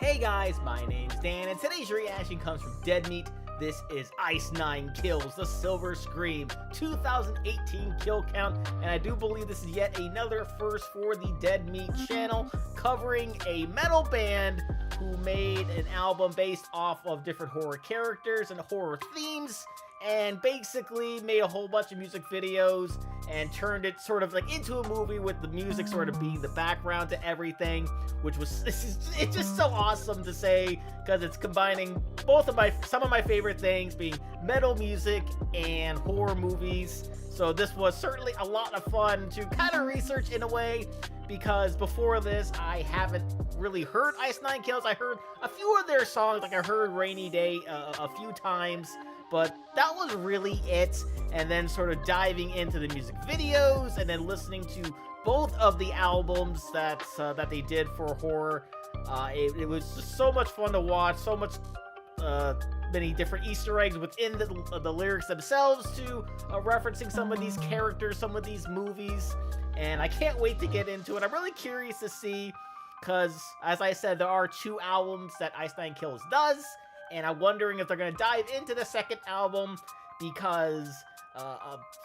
Hey guys, my name's Dan, and today's reaction comes from Dead Meat. This is Ice 9 Kills, The Silver Scream, 2018 kill count, and I do believe this is yet another first for the Dead Meat channel, covering a metal band who made an album based off of different horror characters and horror themes, and basically made a whole bunch of music videos and turned it sort of like into a movie with the music sort of being the background to everything, which was it's just so awesome to say, because it's combining some of my favorite things being metal music and horror movies. So this was certainly a lot of fun to kind of research in a way, because before this I haven't really heard Ice 9 Kills. I heard a few of their songs, like I heard Rainy Day a few times, but that was really it. And then sort of diving into the music videos and then listening to both of the albums that they did for horror. It was just so much fun to watch, so much many different Easter eggs within the lyrics themselves to referencing some of these characters, some of these movies, and I can't wait to get into it. I'm really curious to see, because as I said, there are 2 albums that Ice 9 Kills does, and I'm wondering if they're going to dive into the second album, because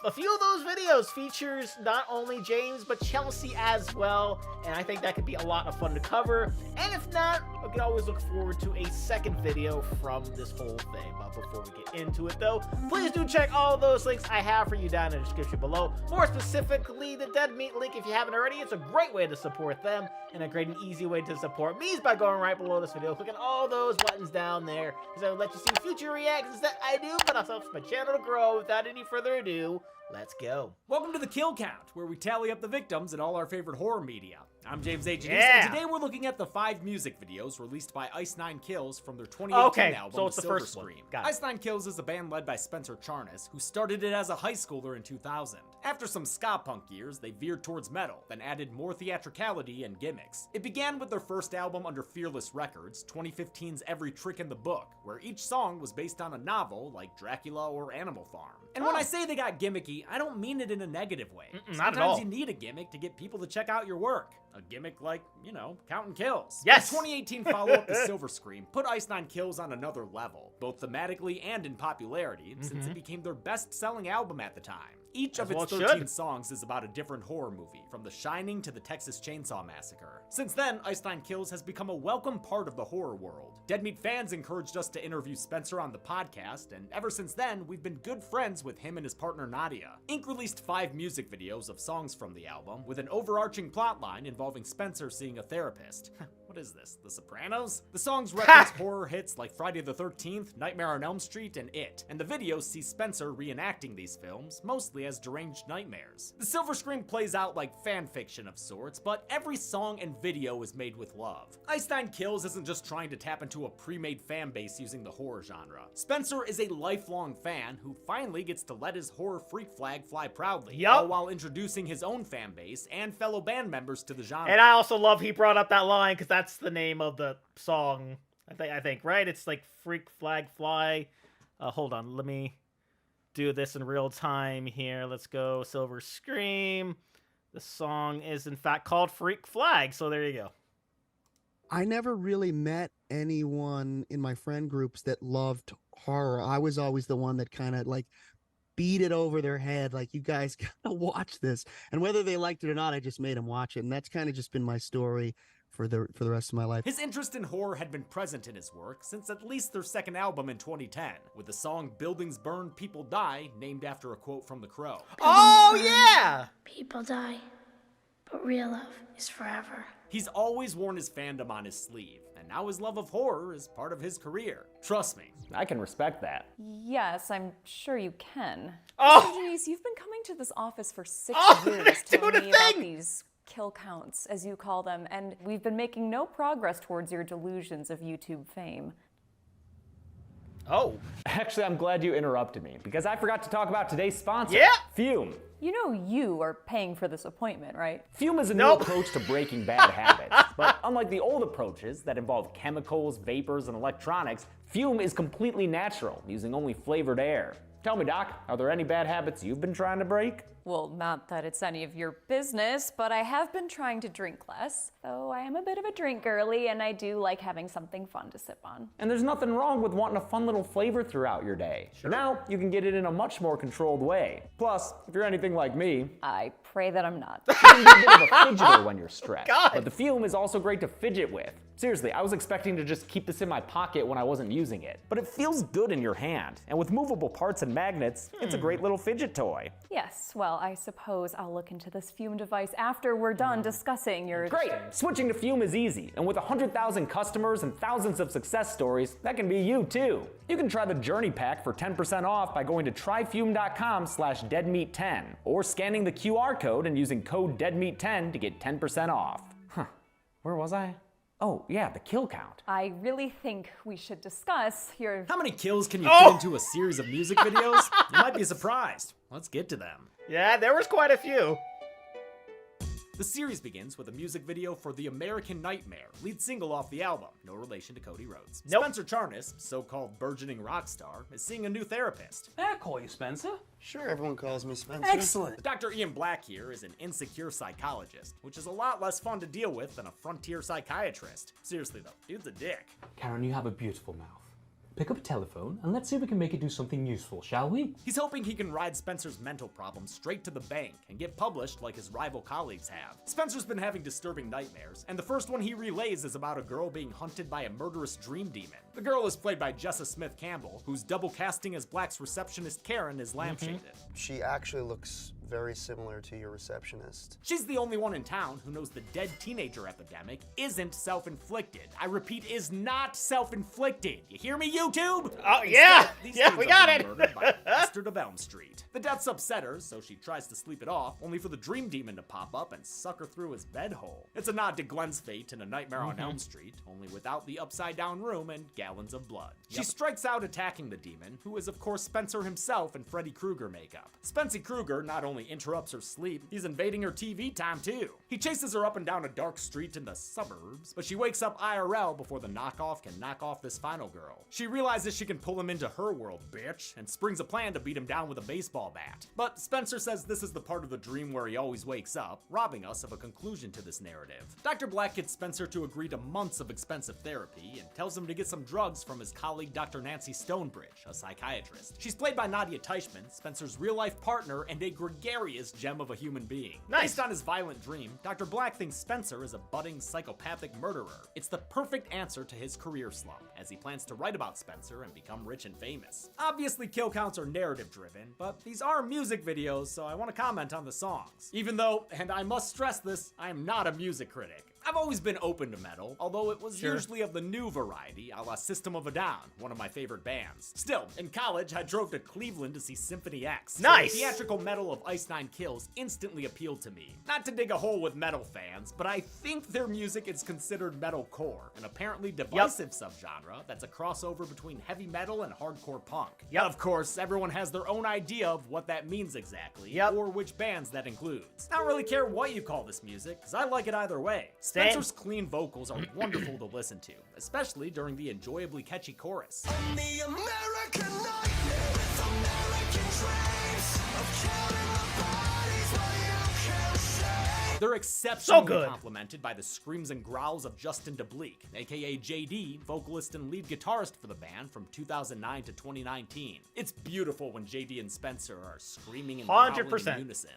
a few of those videos features not only James but Chelsea as well, and I think that could be a lot of fun to cover. And if not, we can always look forward to a second video from this whole thing. But before we get into it though, please do check all those links I have for you down in the description below. More specifically, the Dead Meat link, if you haven't already. It's a great way to support them, and a great and easy way to support me is by going right below this video, clicking all those buttons down there, because I will let you see future reactions that I do, but also helps my channel to grow. Without any further ado, let's go. Welcome to the Kill Count, where we tally up the victims in all our favorite horror media. I'm James H. And today we're looking at the 5 music videos released by Ice 9 Kills from their 2018 album, so it's The the Silver first one. Scream. Got it. Ice 9 Kills is a band led by Spencer Charnas, who started it as a high schooler in 2000. After some ska punk years, they veered towards metal, then added more theatricality and gimmicks. It began with their first album under Fearless Records, 2015's Every Trick in the Book, where each song was based on a novel like Dracula or Animal Farm. And when I say they got gimmicky, I don't mean it in a negative way. Not at all. Sometimes you need a gimmick to get people to check out your work. A gimmick like, you know, counting kills. Yes! The 2018 follow-up to Silver Scream put Ice 9 Kills on another level, both thematically and in popularity, since it became their best-selling album at the time. Each of its 13 songs is about a different horror movie, from The Shining to the Texas Chainsaw Massacre. Since then, Ice 9 Kills has become a welcome part of the horror world. Dead Meat fans encouraged us to interview Spencer on the podcast, and ever since then, we've been good friends with him and his partner Nadia. Inc. released 5 music videos of songs from the album, with an overarching plotline involving Spencer seeing a therapist. What is this, The Sopranos? The songs reference horror hits like Friday the 13th, Nightmare on Elm Street, and It, and the videos see Spencer reenacting these films, mostly as deranged nightmares. The Silver Scream plays out like fan fiction of sorts, but every song and video is made with love. Ice 9 Kills isn't just trying to tap into a pre-made fan base using the horror genre. Spencer is a lifelong fan who finally gets to let his horror freak flag fly proudly, all while introducing his own fan base and fellow band members to the genre. And I also love he brought up that line, because that's the name of the song, I think, right? It's like Freak Flag Fly. Hold on, let me do this in real time here. Let's go Silver Scream. The song is in fact called Freak Flag, so there you go. I never really met anyone in my friend groups that loved horror. I was always the one that kind of like beat it over their head, like, you guys gotta watch this. And whether they liked it or not, I just made them watch it. And that's kind of just been my story for the rest of my life. His interest in horror had been present in his work since at least their second album in 2010, with the song Buildings Burn, People Die, named after a quote from The Crow. Oh yeah! People die, but real love is forever. He's always worn his fandom on his sleeve, and now his love of horror is part of his career. Trust me, I can respect that. Yes, I'm sure you can. Oh! Mr. Denise, you've been coming to this office for 6 years let's do telling the me about thing! these kill counts, as you call them, and we've been making no progress towards your delusions of YouTube fame. Oh. Actually, I'm glad you interrupted me, because I forgot to talk about today's sponsor, Yeah. Fume. You know you are paying for this appointment, right? Fume is a new approach to breaking bad habits, but unlike the old approaches that involve chemicals, vapors, and electronics, Fume is completely natural, using only flavored air. Tell me, Doc, are there any bad habits you've been trying to break? Well, not that it's any of your business, but I have been trying to drink less. Though I am a bit of a drink girly, and I do like having something fun to sip on. And there's nothing wrong with wanting a fun little flavor throughout your day. But now you can get it in a much more controlled way. Plus, if you're anything like me, I pray that I'm not. you can be a bit of a fidgeter when you're stressed. God. But the fume is also great to fidget with. Seriously, I was expecting to just keep this in my pocket when I wasn't using it. But it feels good in your hand. And with movable parts and magnets, it's a great little fidget toy. Yes, well, I suppose I'll look into this fume device after we're done discussing your... Great! Switching to fume is easy, and with 100,000 customers and thousands of success stories, that can be you too. You can try the Journey Pack for 10% off by going to tryfume.com/deadmeat10 or scanning the QR code and using code deadmeat10 to get 10% off. Huh, where was I? Oh, yeah, the kill count. I really think we should discuss your... How many kills can you fit into a series of music videos? You might be surprised. Let's get to them. Yeah, there was quite a few. The series begins with a music video for The American Nightmare, lead single off the album, no relation to Cody Rhodes. Nope. Spencer Charnas, so-called burgeoning rock star, is seeing a new therapist. May I call you Spencer? Sure, everyone calls me Spencer. Excellent. Dr. Ian Black here is an insecure psychologist, which is a lot less fun to deal with than a frontier psychiatrist. Seriously though, dude's a dick. Karen, you have a beautiful mouth. Pick up a telephone and let's see if we can make it do something useful, shall we? He's hoping he can ride Spencer's mental problems straight to the bank and get published like his rival colleagues have. Spencer's been having disturbing nightmares, and the first one he relays is about a girl being hunted by a murderous dream demon. The girl is played by Jessa Smith Campbell, who's double casting as Black's receptionist Karen is lampshaded. She actually looks very similar to your receptionist. She's the only one in town who knows the dead teenager epidemic isn't self-inflicted. I repeat, is not self-inflicted. You hear me, YouTube? Oh, yeah. These Yeah, teens we are got being it. murdered by the bastard of Elm Street. The deaths upset her, so she tries to sleep it off, only for the dream demon to pop up and suck her through his bed hole. It's a nod to Glenn's fate in A Nightmare on Elm Street, only without the upside-down room and gallons of blood. She strikes out attacking the demon, who is of course Spencer himself in Freddy Krueger makeup. Spency Krueger not only interrupts her sleep, he's invading her TV time too. He chases her up and down a dark street in the suburbs, but she wakes up IRL before the knockoff can knock off this final girl. She realizes she can pull him into her world, bitch, and springs a plan to beat him down with a baseball bat. But Spencer says this is the part of the dream where he always wakes up, robbing us of a conclusion to this narrative. Dr. Black gets Spencer to agree to months of expensive therapy and tells him to get some drugs from his colleague Dr. Nancy Stonebridge, a psychiatrist. She's played by Nadia Teichman, Spencer's real-life partner and a gregarious gem of a human being. Nice. Based on his violent dream, Dr. Black thinks Spencer is a budding psychopathic murderer. It's the perfect answer to his career slump, as he plans to write about Spencer and become rich and famous. Obviously, kill counts are narrative-driven, but these are music videos, so I want to comment on the songs. Even though, and I must stress this, I am not a music critic. I've always been open to metal, although it was usually of the new variety, a la System of a Down, one of my favorite bands. Still, in college, I drove to Cleveland to see Symphony X. So Nice! the theatrical metal of Ice Nine Kills instantly appealed to me. Not to dig a hole with metal fans, but I think their music is considered metalcore, an apparently divisive subgenre that's a crossover between heavy metal and hardcore punk. Yep. Of course, everyone has their own idea of what that means exactly, Yep. or which bands that includes. I don't really care what you call this music, because I like it either way. Same. Spencer's clean vocals are wonderful to listen to, especially during the enjoyably catchy chorus. The American nightmare with American dreams of counting the bodies while you can say. They're exceptionally good. complemented by the screams and growls of Justin DeBleek, aka JD, vocalist and lead guitarist for the band from 2009 to 2019. It's beautiful when JD and Spencer are screaming and growling 100%. in unison.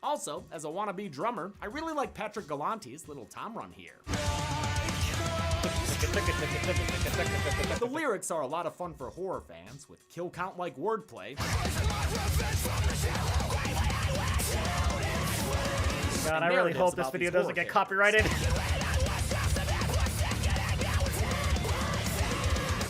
Also, as a wannabe drummer, I really like Patrick Galante's little tom run here. The lyrics are a lot of fun for horror fans, with kill count like wordplay. God, I really hope this video doesn't get copyrighted.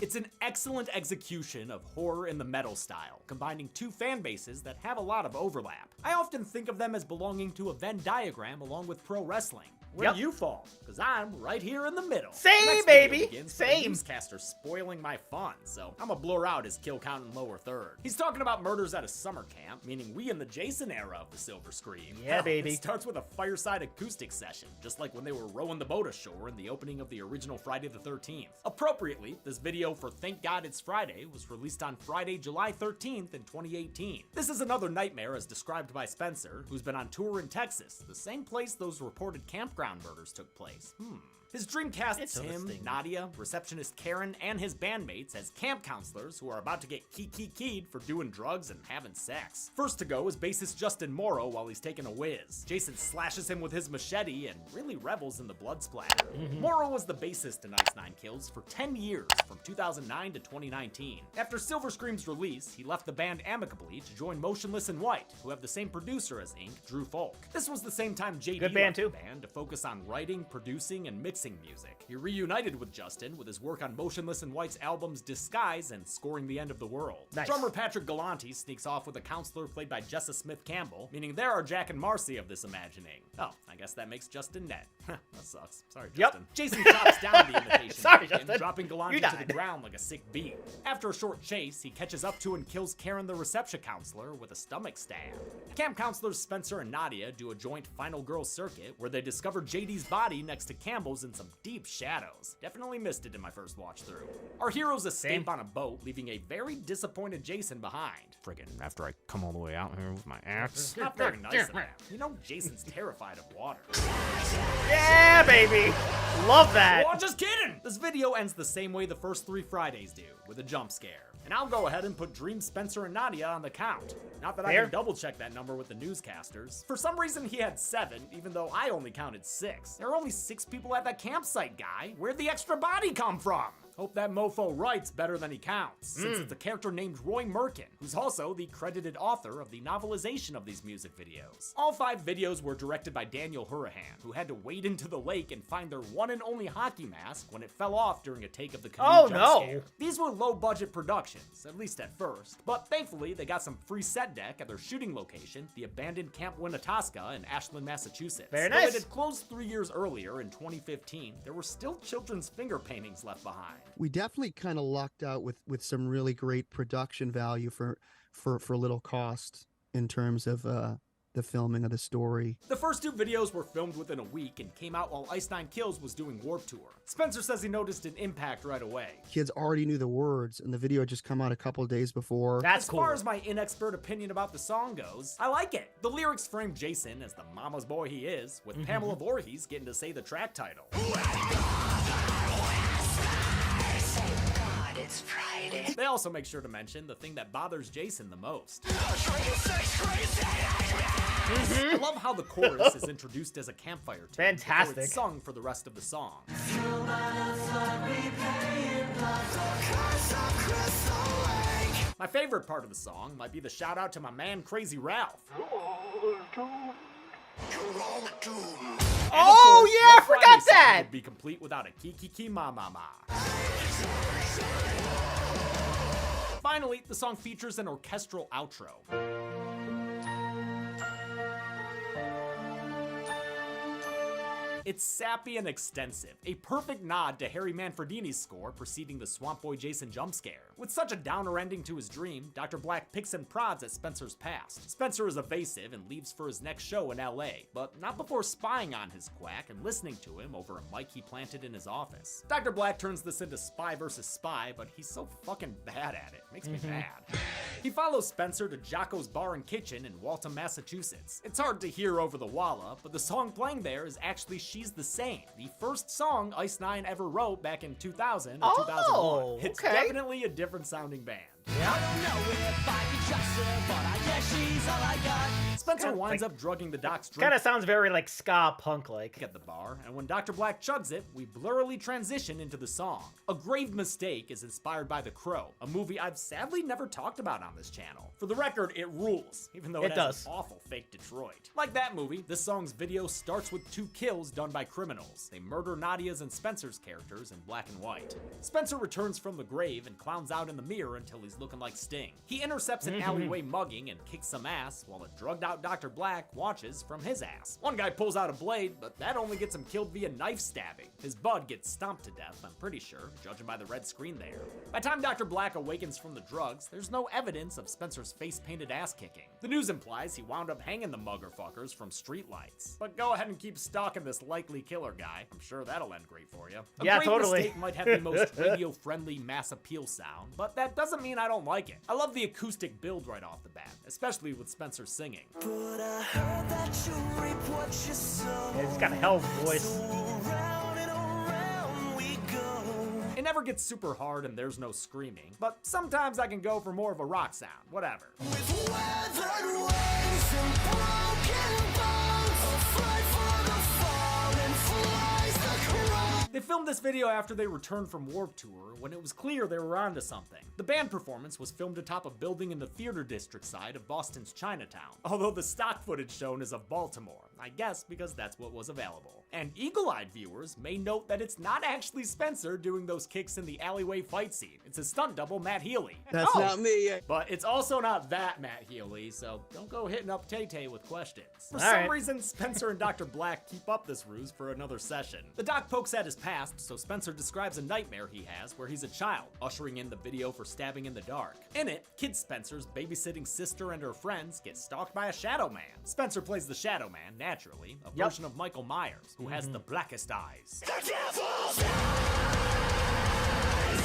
It's an excellent execution of horror in the metal style, combining two fan bases that have a lot of overlap. I often think of them as belonging to a Venn diagram along with pro wrestling. Where do you fall? Because I'm right here in the middle. Same, The next video baby. begins with a Same. newscaster spoiling my fun, so I'm gonna blur out his kill count in lower third. He's talking about murders at a summer camp, meaning we in the Jason era of the Silver Scream. Yeah, baby. It starts with a fireside acoustic session, just like when they were rowing the boat ashore in the opening of the original Friday the 13th. Appropriately, this video for Thank God It's Friday was released on Friday, July 13th in 2018. This is another nightmare as described by Spencer, who's been on tour in Texas, the same place those reported campground murders took place. His dream casts him, Interesting. Nadia, receptionist Karen, and his bandmates as camp counselors who are about to get keyed for doing drugs and having sex. First to go is bassist Justin Morrow while he's taking a whiz. Jason slashes him with his machete and really revels in the blood splatter. Morrow was the bassist in Ice Nine Kills for 10 years, from 2009 to 2019. After Silver Scream's release, he left the band amicably to join Motionless in White, who have the same producer as Ink, Drew Folk. This was the same time JD Good band, left too. the band to focus on writing, producing, and mixing music. He reunited with Justin with his work on Motionless in White's albums Disguise and Scoring the End of the World. Nice. Drummer Patrick Galante sneaks off with a counselor played by Jessa Smith Campbell, meaning there are Jack and Marcy of this imagining. Oh, I guess that makes Justin net. That sucks. Sorry, Yep. Justin. Jason chops down the imitation Sorry, pumpkin, Justin. dropping Galante You to the died. ground like a sick bee. After a short chase, he catches up to and kills Karen the reception counselor with a stomach stab. Camp counselors Spencer and Nadia do a joint final girl circuit where they discover JD's body next to Campbell's in some deep shadows. Definitely missed it in my first watch through. Our heroes escape on a boat, leaving a very disappointed Jason behind. Friggin' after I come all the way out here with my axe. Not very nice of him. You know Jason's terrified of water. Yeah, baby. Love that. Oh, just kidding! This video ends the same way the first 3 Fridays do, with a jump scare. And I'll go ahead and put Dream, Spencer, and Nadia on the count. Not that I Fair. can double check that number with the newscasters. For some reason he had 7, even though I only counted 6. There are only 6 people at that campsite, guy. Where'd the extra body come from? Hope that mofo writes better than he counts, since it's a character named Roy Merkin, who's also the credited author of the novelization of these music videos. All 5 videos were directed by Daniel Hurahan, who had to wade into the lake and find their one and only hockey mask when it fell off during a take of the canoe Oh, jump no. scare. These were low-budget productions, at least at first, but thankfully they got some free set deck at their shooting location, the abandoned Camp Winnetasca in Ashland, Massachusetts. Very Though nice. it had closed 3 years earlier in 2015, there were still children's finger paintings left behind. We definitely kind of lucked out with some really great production value for little cost in terms of the filming of the story. The first 2 videos were filmed within a week and came out while Ice Nine Kills was doing Warped Tour. Spencer says he noticed an impact right away. Kids already knew the words, and the video had just come out a couple of days before. That's As cool. far as my inexpert opinion about the song goes, I like it. The lyrics frame Jason as the mama's boy he is, with Pamela Voorhees getting to say the track title. It's Friday. They also make sure to mention the thing that bothers Jason the most. I love how the chorus is introduced as a campfire tune. before Fantastic. It's sung for the rest of the song. My favorite part of the song might be the shout out to my man Crazy Ralph. Oh, yeah, I No Friday forgot song that. would be complete without a kiki ma ma ma. Finally, the song features an orchestral outro. It's sappy and extensive, a perfect nod to Harry Manfredini's score preceding the Swamp Boy Jason jump scare. With such a downer ending to his dream, Dr. Black picks and prods at Spencer's past. Spencer is evasive and leaves for his next show in LA, but not before spying on his quack and listening to him over a mic he planted in his office. Dr. Black turns this into spy versus spy, but he's so fucking bad at it. Makes me mad. He follows Spencer to Jocko's Bar and Kitchen in Waltham, Massachusetts. It's hard to hear over the walla, but the song playing there is actually She's the Same, the first song Ice Nine ever wrote back in 2000 or 2001. It's okay. definitely a different sounding band. Spencer winds up drugging the doc's drink Kind of sounds very like ska punk like. at the bar, and when Dr. Black chugs it, we blurrily transition into the song. A Grave Mistake is inspired by The Crow, a movie I've sadly never talked about on this channel. For the record, it rules, even though It it has does. an awful fake Detroit. Like that movie, this song's video starts with 2 kills done by criminals. They murder Nadia's and Spencer's characters in black and white. Spencer returns from the grave and clowns out in the mirror until he's he's looking like Sting. He intercepts an alleyway mugging and kicks some ass, while a drugged-out Dr. Black watches from his ass. One guy pulls out a blade, but that only gets him killed via knife stabbing. His bud gets stomped to death, I'm pretty sure, judging by the red screen there. By the time Dr. Black awakens from the drugs, there's no evidence of Spencer's face-painted ass kicking. The news implies he wound up hanging the muggerfuckers from streetlights. But go ahead and keep stalking this likely killer guy. I'm sure that'll end great for you. Yeah, great totally. Mistake might have the most radio-friendly mass appeal sound, but that doesn't mean I don't like it. I love the acoustic build right off the bat, especially with Spencer singing. But I heard that you reap what you sow. Yeah, he's got a hell of a voice. So around and around we go. It never gets super hard and there's no screaming, but sometimes I can go for more of a rock sound, whatever. With weathered wings and broken bones, afraid for the fallen flies the crown. They filmed this video after they returned from Warped Tour, when it was clear they were onto something. The band performance was filmed atop a building in the theater district side of Boston's Chinatown, although the stock footage shown is of Baltimore, I guess because that's what was available. And eagle-eyed viewers may note that it's not actually Spencer doing those kicks in the alleyway fight scene. It's his stunt double, Matt Healy. That's not me. But it's also not that Matt Healy, so don't go hitting up Tay-Tay with questions. For All some right. reason, Spencer and Dr. Black keep up this ruse for another session. The doc pokes at his past, so Spencer describes a nightmare he has where he's a child, ushering in the video for stabbing in the dark. In it, kid Spencer's babysitting sister and her friends get stalked by a shadow man. Spencer plays the shadow man, naturally, a version of Michael Myers, who has the blackest eyes.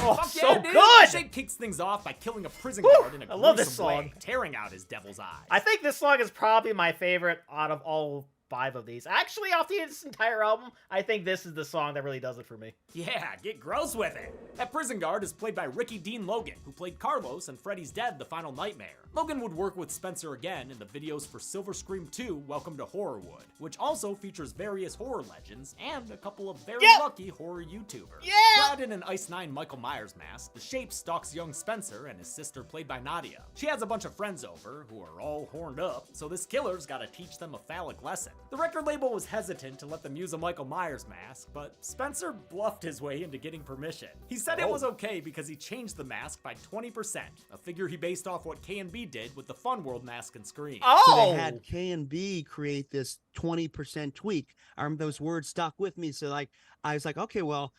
Oh, Fuck so yeah, dude. good! Shape kicks things off by killing a prison guard in a I love this gruesome way, song. tearing out his devil's eyes. I think this song is probably my favorite out of all 5 of these. Actually, off this entire album, I think this is the song that really does it for me. Yeah, get gross with it. That prison guard is played by Ricky Dean Logan, who played Carlos in Freddy's Dead: The Final Nightmare. Logan would work with Spencer again in the videos for Silver Scream 2: Welcome to Horrorwood, which also features various horror legends and a couple of very lucky horror YouTubers. Yeah! Clad in an Ice 9 Michael Myers mask, the Shape stalks young Spencer and his sister played by Nadia. She has a bunch of friends over who are all horned up, so this killer's gotta teach them a phallic lesson. The record label was hesitant to let them use a Michael Myers mask, but Spencer bluffed his way into getting permission. He said it was okay because he changed the mask by 20%, a figure he based off what K&B did with the Fun World mask and Scream. So they had K&B create this 20% tweak. I remember those words stuck with me. So like, I was like, okay, well,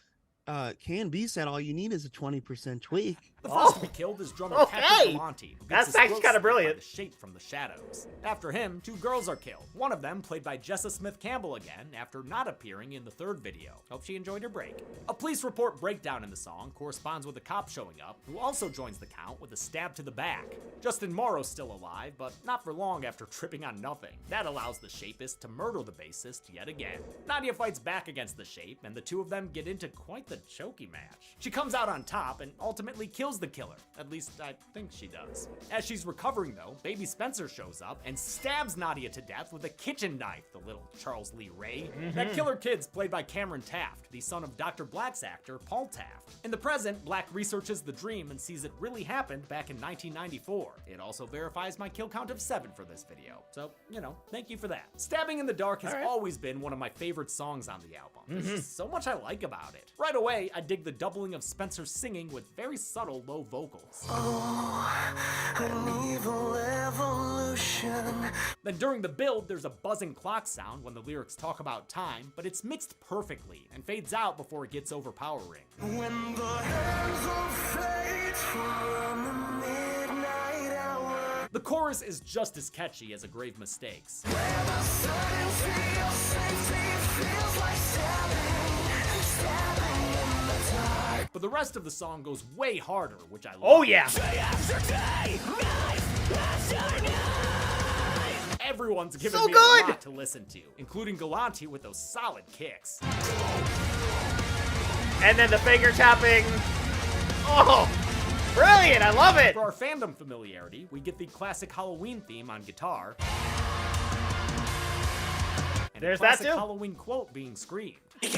K&B said all you need is a 20% tweak. The first to be killed is drummer Patrick Galante, who gets That's his actually throat kinda slit by brilliant. the Shape from the shadows. After him, 2 girls are killed. One of them played by Jessa Smith Campbell again after not appearing in the 3rd video. Hope she enjoyed her break. A police report breakdown in the song corresponds with a cop showing up, who also joins the count with a stab to the back. Justin Morrow's still alive, but not for long after tripping on nothing. That allows the Shapist to murder the bassist yet again. Nadia fights back against the Shape, and the 2 of them get into quite the chokey match. She comes out on top and ultimately kills the killer. At least I think she does. As she's recovering though, baby Spencer shows up and stabs Nadia to death with a kitchen knife, the little Charles Lee Ray. That killer kid's played by Cameron Taft, the son of Dr. Black's actor, Paul Taft. In the present, Black researches the dream and sees it really happened back in 1994. It also verifies my kill count of 7 for this video. So, you know, thank you for that. Stabbing in the Dark has always been one of my favorite songs on the album. There's just so much I like about it. Right away, I dig the doubling of Spencer singing with very subtle low vocals. An evil evolution. Then during the build, there's a buzzing clock sound when the lyrics talk about time, but it's mixed perfectly and fades out before it gets overpowering. When the hands of fate from the midnight hour. The chorus is just as catchy as A Grave Mistakes. Where the certainty of safety feels like stabbing in the dark. But the rest of the song goes way harder, which I love. Oh yeah! Day after day, night after night. Everyone's given So me good! a lot to listen to, including Galante with those solid kicks. And then the finger tapping. Oh, brilliant! I love it. For our fandom familiarity, we get the classic Halloween theme on guitar. And There's a that classic too. Halloween quote being screamed. You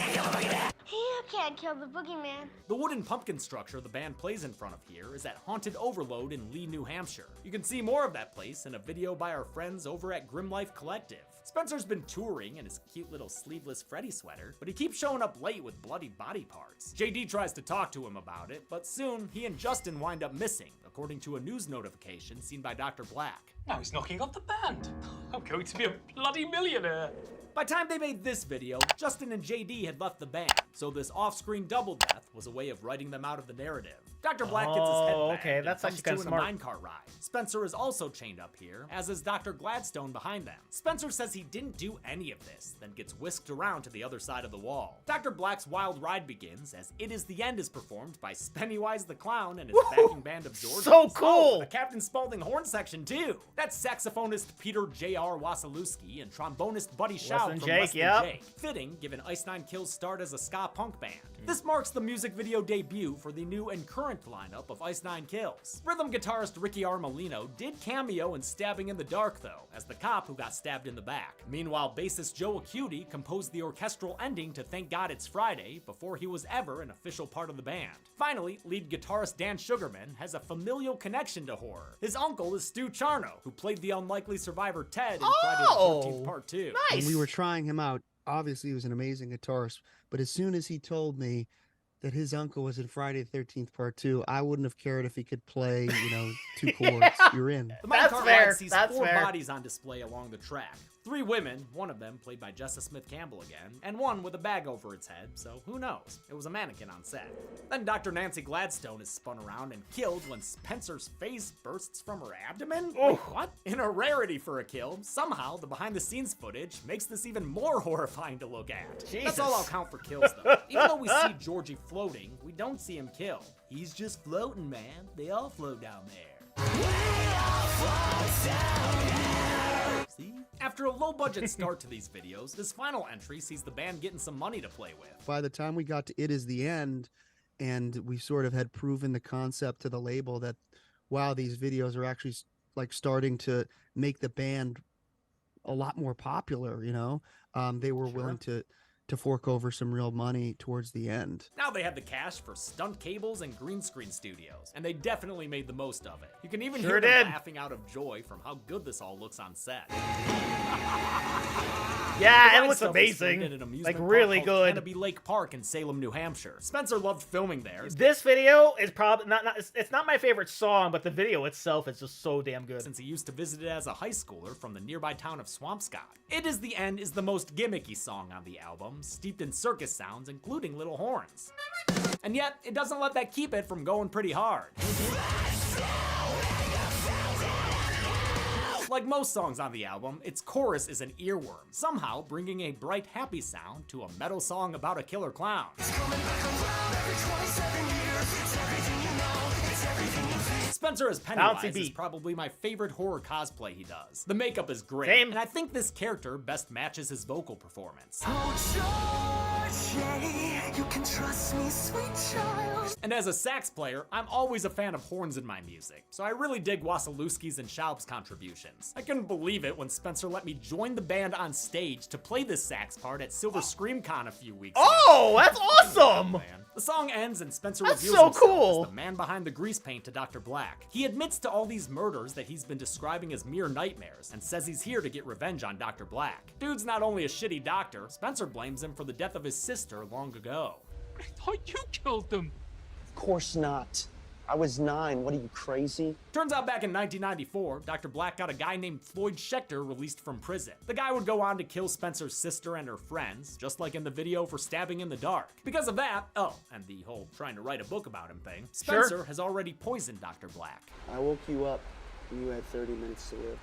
can't kill the boogeyman. The wooden pumpkin structure the band plays in front of here is at Haunted Overload in Lee, New Hampshire. You can see more of that place in a video by our friends over at Grim Life Collective. Spencer's been touring in his cute little sleeveless Freddy sweater, but he keeps showing up late with bloody body parts. JD tries to talk to him about it, but soon he and Justin wind up missing, according to a news notification seen by Dr. Black. Now he's knocking off the band. I'm going to be a bloody millionaire. By the time they made this video, Justin and JD had left the band, so this off-screen double death was a way of writing them out of the narrative. Dr. Black gets his head back okay, and that's comes actually to kinda in smart. a minecart ride. Spencer is also chained up here, as is Dr. Gladstone behind them. Spencer says he didn't do any of this, then gets whisked around to the other side of the wall. Dr. Black's wild ride begins as It Is the End is performed by Pennywise the Clown and his backing band of George. So cool! The Captain Spaulding horn section too. That's saxophonist Peter J.R. Wasilewski and trombonist Buddy Schaub than from Jake, Less Than yep. Jake. Fitting, given Ice Nine Kills' start as a ska punk band. This marks the music video debut for the new and current lineup of Ice Nine Kills. Rhythm guitarist Ricky R. Molino did cameo in Stabbing in the Dark though, as the cop who got stabbed in the back. Meanwhile, bassist Joe Acuity composed the orchestral ending to Thank God It's Friday before he was ever an official part of the band. Finally, lead guitarist Dan Sugarman has a familial connection to horror. His uncle is Stu Charno, who played the unlikely survivor Ted in Friday the 13th Part 2. Nice. When we were trying him out, obviously he was an amazing guitarist, but as soon as he told me that his uncle was in Friday the 13th Part 2, I wouldn't have cared if he could play, two chords. You're in. The That's minecart fair, ride sees that's 4 fair. bodies on display along the track. 3 women, one of them played by Jessa Smith Campbell again, and one with a bag over its head, so who knows? It was a mannequin on set. Then Dr. Nancy Gladstone is spun around and killed when Spencer's face bursts from her abdomen? Wait, what? In a rarity for a kill, somehow the behind-the-scenes footage makes this even more horrifying to look at. That's all I'll count for kills though. Even though we see Georgie floating, we don't see him kill. He's just floating, man. They all float down there. See? After a low-budget start to these videos, this final entry sees the band getting some money to play with. By the time we got to It Is the End, and we sort of had proven the concept to the label that, wow, these videos are actually like starting to make the band a lot more popular, they were willing to fork over some real money towards the end. Now they have the cash for stunt cables and green screen studios, and they definitely made the most of it. You can even hear them laughing out of joy from how good this all looks on set. Yeah, it The looks ride stuff is filmed amazing. at an amusement Like, park really called good. Canopy Lake Park in Salem, New Hampshire. Spencer loved filming there. This video is probably it's not my favorite song, but the video itself is just so damn good. Since he used to visit it as a high schooler from the nearby town of Swampscott. It Is the End is the most gimmicky song on the album, steeped in circus sounds, including little horns. And yet, it doesn't let that keep it from going pretty hard. Like most songs on the album, its chorus is an earworm, somehow bringing a bright, happy sound to a metal song about a killer clown. Spencer as Pennywise Bouncy is beat. probably my favorite horror cosplay he does. The makeup is great, Same. and I think this character best matches his vocal performance. You can trust me, sweet child. And as a sax player, I'm always a fan of horns in my music, so I really dig Wasilewski's and Schaub's contributions. I couldn't believe it when Spencer let me join the band on stage to play this sax part at Silver ScreamCon a few weeks ago. Oh, that's awesome! Man. The song ends and Spencer That's reveals so himself cool. as the man behind the grease paint to Dr. Black. He admits to all these murders that he's been describing as mere nightmares and says he's here to get revenge on Dr. Black. Dude's not only a shitty doctor, Spencer blames him for the death of his sister long ago. I thought you killed them. Of course not. I was 9. What are you, crazy? Turns out back in 1994, Dr. Black got a guy named Floyd Schechter released from prison. The guy would go on to kill Spencer's sister and her friends, just like in the video for Stabbing in the Dark. Because of that, and the whole trying to write a book about him thing, Spencer has already poisoned Dr. Black. I woke you up and you had 30 minutes to live.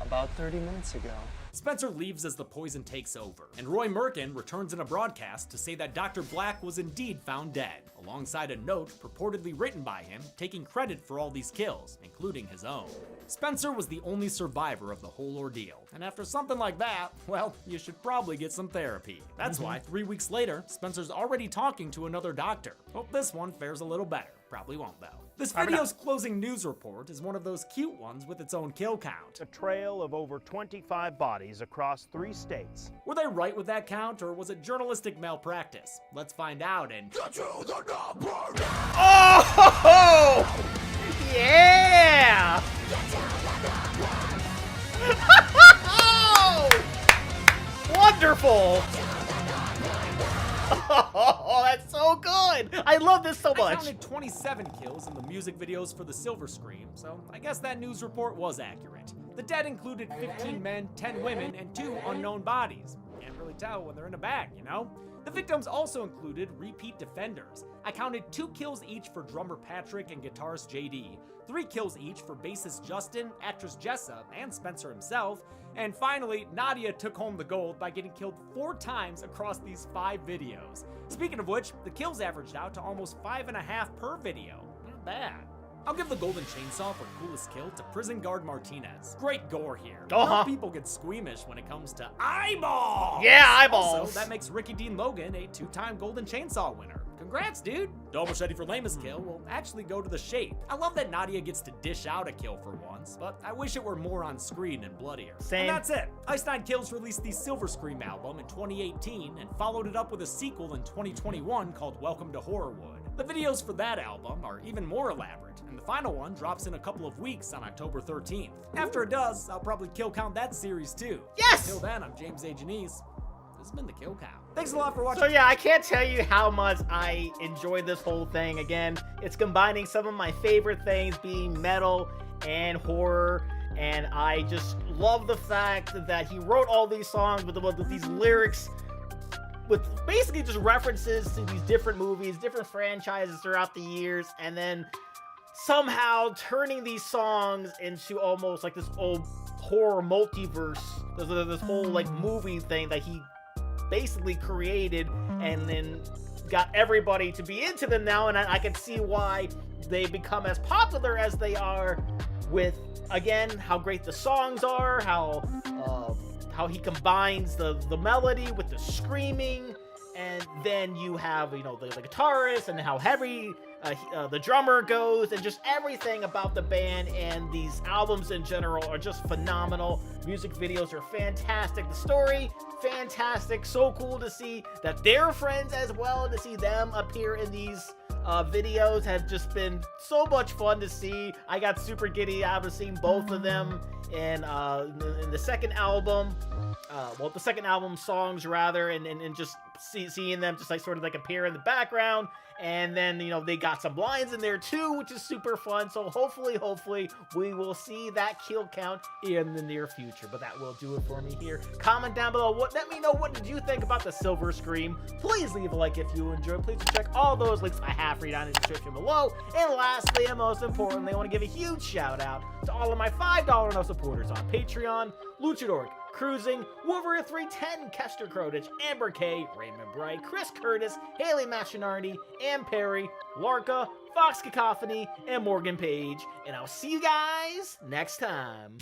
About 30 minutes ago. Spencer leaves as the poison takes over, and Roy Merkin returns in a broadcast to say that Dr. Black was indeed found dead, alongside a note purportedly written by him taking credit for all these kills, including his own. Spencer was the only survivor of the whole ordeal, and after something like that, well, you should probably get some therapy. That's why 3 weeks later, Spencer's already talking to another doctor. Hope this one fares a little better. Probably won't, though. This video's closing news report is one of those cute ones with its own kill count. A trail of over 25 bodies across 3 states. Were they right with that count, or was it journalistic malpractice? Let's find out and... Oh! Yeah! Wonderful! Oh, that's so good! I love this so I much. counted 27 kills in the music videos for the Silver Scream, so I guess that news report was accurate. The dead included 15 men, 10 women, and 2 unknown bodies. Can't really tell when they're in a bag, you know? The victims also included repeat defenders. I counted 2 kills each for drummer Patrick and guitarist JD, 3 kills each for bassist Justin, actress Jessa, and Spencer himself, and finally, Nadia took home the gold by getting killed 4 times across these 5 videos. Speaking of which, the kills averaged out to almost 5.5 per video. Not bad. I'll give the golden chainsaw for coolest kill to prison guard Martinez. Great gore here. Some people get squeamish when it comes to eyeballs. Yeah, eyeballs. Also, that makes Ricky Dean Logan a 2-time golden chainsaw winner. Congrats, dude. Double machete for lamest kill will actually go to the shape. I love that Nadia gets to dish out a kill for once, but I wish it were more on screen and bloodier. Same. And that's it. Ice Nine Kills released the Silver Scream album in 2018 and followed it up with a sequel in 2021 called Welcome to Horrorwood. The videos for that album are even more elaborate, and the final one drops in a couple of weeks on October 13th. After it does, I'll probably kill count that series too. Yes! Until then, I'm James A. Janice. This has been the Kill Count. Thanks a lot for watching. So yeah, I can't tell you how much I enjoyed this whole thing. Again, it's combining some of my favorite things, being metal and horror, and I just love the fact that he wrote all these songs with these lyrics with basically just references to these different movies, different franchises throughout the years, and then somehow turning these songs into almost like this old horror multiverse, this whole like movie thing that he basically created, and then got everybody to be into them now, and I can see why they become as popular as they are, with again how great the songs are, how he combines the melody with the screaming, and then you have the guitarist and how heavy the drummer goes, and just everything about the band and these albums in general are just phenomenal. Music videos are fantastic. The story, fantastic. So cool to see that they're friends as well, to see them appear in these videos have just been so much fun to see. I got super giddy out of seeing both of them in the second album. The second album songs rather, and just seeing them just like sort of like appear in the background, and then they got some lines in there too, which is super fun. So hopefully we will see that kill count in the near future. But that will do it for me here. Comment down below. Let me know, what did you think about the Silver Scream? Please leave a like if you enjoyed. Please check all those links I have for you down in the description below. And lastly, and most importantly, I want to give a huge shout out to all of my $5 and up supporters on Patreon: Luchador, Cruising, Wolverine 310, Kester Crodich, Amber K, Raymond Bright, Chris Curtis, Haley Machinardi, Ann Perry, Larka, Fox Cacophony, and Morgan Page. And I'll see you guys next time.